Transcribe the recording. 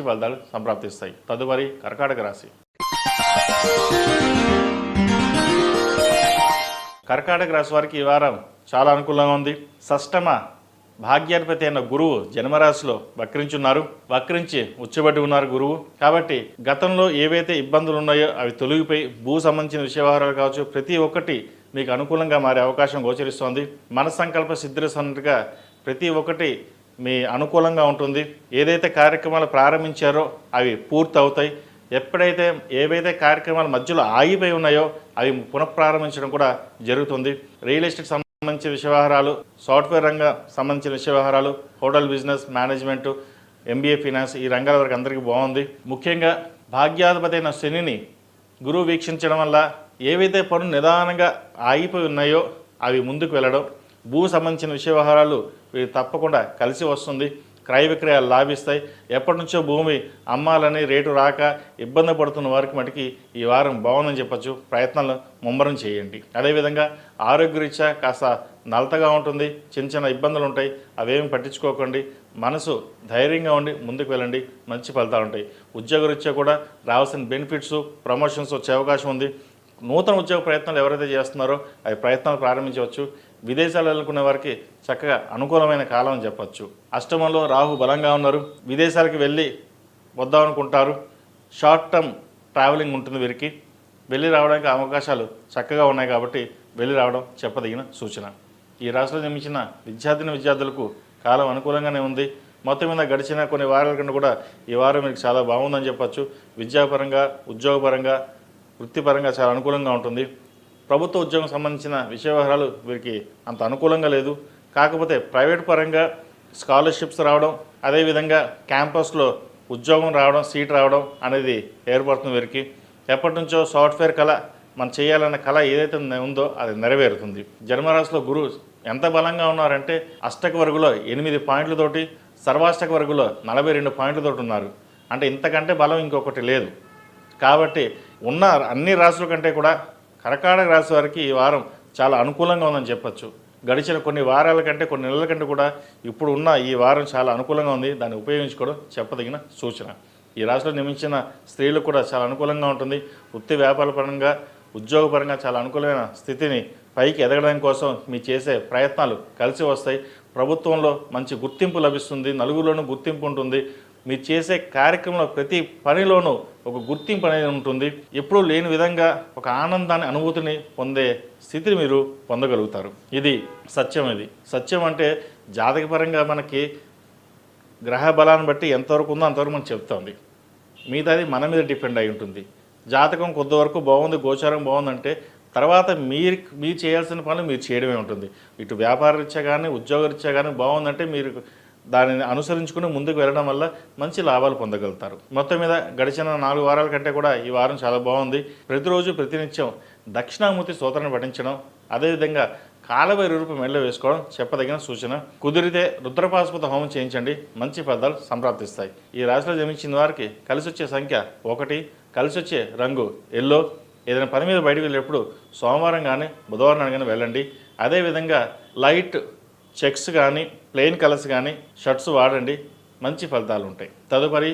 ఫలితాలు సంప్రాప్తిస్తాయి. తదుపరి కర్కాటక రాశి. కర్కాటక రాశి వారికి ఈ వారం చాలా అనుకూలంగా ఉంది. షష్టమ భాగ్యాధిపతి అయిన గురువు జన్మరాశిలో వక్రించున్నారు. వక్రించి ఉచ్చబడి ఉన్నారు గురువు. కాబట్టి గతంలో ఏవైతే ఇబ్బందులు ఉన్నాయో అవి తొలగిపోయి భూ సంబంధించిన విషయవహారాలు కావచ్చు, ప్రతి ఒక్కటి మీకు అనుకూలంగా మారే అవకాశం గోచరిస్తోంది. మన సంకల్ప సిద్ధిస్తున్నట్టుగా ప్రతి ఒక్కటి మీ అనుకూలంగా ఉంటుంది. ఏదైతే కార్యక్రమాలు ప్రారంభించారో అవి పూర్తి అవుతాయి. ఎప్పుడైతే ఏవైతే కార్యక్రమాలు మధ్యలో ఆగిపోయి ఉన్నాయో అవి పునఃప్రారంభించడం కూడా జరుగుతుంది. రియల్ ఎస్టేట్ సంబంధించిన విషయవహారాలు, సాఫ్ట్వేర్ రంగం సంబంధించిన విషయవహారాలు, hotel business management, MBA finance ఈ రంగాల వరకు అందరికీ బాగుంది. ముఖ్యంగా భాగ్యాధిపతి అయిన శనిని గురువు వీక్షించడం వల్ల ఏవైతే పనులు నిదానంగా ఆగిపోయి ఉన్నాయో అవి ముందుకు వెళ్ళడం, భూ సంబంధించిన విషయవహారాలు తప్పకుండా కలిసి వస్తుంది. క్రయ విక్రయాలు లాభిస్తాయి. ఎప్పటి నుంచో భూమి అమ్మాలని రేటు రాక ఇబ్బంది పడుతున్న వారికి మటుకి ఈ వారం బాగుందని చెప్పచ్చు. ప్రయత్నాలు ముమ్మరం చేయండి. అదేవిధంగా ఆరోగ్యరీత్యా కాస్త నలతగా ఉంటుంది. చిన్న చిన్న ఇబ్బందులు ఉంటాయి. అవేమి పట్టించుకోకండి. మనసు ధైర్యంగా ఉండి ముందుకు వెళ్ళండి. మంచి ఫలితాలు ఉంటాయి. ఉద్యోగరీత్యా కూడా రావాల్సిన బెనిఫిట్స్, ప్రమోషన్స్ వచ్చే అవకాశం ఉంది. నూతన ఉద్యోగ ప్రయత్నాలు ఎవరైతే చేస్తున్నారో అవి ప్రయత్నాలు ప్రారంభించవచ్చు. విదేశాలు వెళ్ళుకునే వారికి చక్కగా అనుకూలమైన కాలం అని చెప్పచ్చు. అష్టమంలో రాహు బలంగా ఉన్నారు. విదేశాలకు వెళ్ళి వద్దామనుకుంటారు. షార్ట్ టర్మ్ ట్రావెలింగ్ ఉంటుంది వీరికి. వెళ్ళి రావడానికి అవకాశాలు చక్కగా ఉన్నాయి కాబట్టి వెళ్ళి రావడం చెప్పదగిన సూచన. ఈ రాశిలో జన్మించిన విద్యార్థులకు కాలం అనుకూలంగానే ఉంది. మొత్తం మీద గడిచిన కొన్ని వారాల కన్నా కూడా ఈ వారం మీకు చాలా బాగుందని చెప్పచ్చు. విద్యాపరంగా, ఉద్యోగపరంగా, వృత్తిపరంగా చాలా అనుకూలంగా ఉంటుంది. ప్రభుత్వ ఉద్యోగం సంబంధించిన విషయవహారాలు వీరికి అంత అనుకూలంగా లేదు. కాకపోతే ప్రైవేట్ పరంగా స్కాలర్షిప్స్ రావడం, అదేవిధంగా క్యాంపస్లో ఉద్యోగం రావడం, సీట్ రావడం అనేది ఏర్పడుతుంది వీరికి. ఎప్పటి నుంచో సాఫ్ట్వేర్ కళ మనం చేయాలన్న కళ ఏదైతే ఉందో అది నెరవేరుతుంది. జన్మరాశిలో గురువు ఎంత బలంగా ఉన్నారంటే అష్టక వర్గులో 8 పాయింట్లతోటి, సర్వాష్టక వర్గులో 42 పాయింట్లతోటి ఉన్నారు. అంటే ఇంతకంటే బలం ఇంకొకటి లేదు. కాబట్టి ఉన్న అన్ని రాశుల కంటే కూడా కర్కాటక రాశి వారికి ఈ వారం చాలా అనుకూలంగా ఉందని చెప్పచ్చు. గడిచిన కొన్ని వారాల కంటే, కొన్ని నెలల కంటే కూడా ఇప్పుడు ఉన్న ఈ వారం చాలా అనుకూలంగా ఉంది. దాన్ని ఉపయోగించుకోవడం చెప్పదగిన సూచన. ఈ రాశిలో నియమించిన స్త్రీలకు కూడా చాలా అనుకూలంగా ఉంటుంది. వృత్తి వ్యాపార పరంగా, ఉద్యోగపరంగా చాలా అనుకూలమైన స్థితిని పైకి ఎదగడం కోసం మీ చేసే ప్రయత్నాలు కలిసి వస్తాయి. ప్రభుత్వంలో మంచి గుర్తింపు లభిస్తుంది. నలుగురిలోనూ గుర్తింపు ఉంటుంది. మీరు చేసే కార్యక్రమంలో ప్రతి పనిలోనూ ఒక గుర్తింపు అనేది ఉంటుంది. ఎప్పుడూ లేని విధంగా ఒక ఆనందాన్ని, అనుభూతిని పొందే స్థితిని మీరు పొందగలుగుతారు. ఇది సత్యం. ఇది సత్యం అంటే జాతకపరంగా మనకి గ్రహ బలాన్ని బట్టి ఎంతవరకు ఉందో అంతవరకు మనం చెప్తోంది. మిగతాది మన మీద డిపెండ్ అయి ఉంటుంది. జాతకం కొంతవరకు బాగుంది, గోచారం బాగుందంటే తర్వాత మీరు చేయాల్సిన పనులు మీరు చేయడమే ఉంటుంది. ఇటు వ్యాపార రీత్యా కానీ, ఉద్యోగ రీత్యా కానీ బాగుందంటే మీరు దానిని అనుసరించుకుని ముందుకు వెళ్ళడం వల్ల మంచి లాభాలు పొందగలుగుతారు. మొత్తం మీద గడిచిన 4 వారాల కంటే కూడా ఈ వారం చాలా బాగుంది. ప్రతిరోజు ప్రతినిత్యం దక్షిణామూర్తి స్తోత్రాన్ని పఠించడం, అదేవిధంగా కాలభైరవ రూపం మెడలో వేసుకోవడం చెప్పదగిన సూచన. కుదిరితే రుద్రపాశుపత హోమం చేయించండి. మంచి ఫలితాలు సంప్రాప్తిస్తాయి. ఈ రాశిలో జన్మించిన వారికి కలిసి వచ్చే సంఖ్య 1, కలిసి వచ్చే రంగు ఎల్లో. ఏదైనా పని మీద బయటకు వెళ్ళేటప్పుడు సోమవారం కానీ, బుధవారం కానీ వెళ్ళండి. అదేవిధంగా లైట్ చెక్స్ కానీ, ప్లెయిన్ కలర్స్ కానీ షర్ట్స్ వాడండి. మంచి ఫలితాలు ఉంటాయి. తదుపరి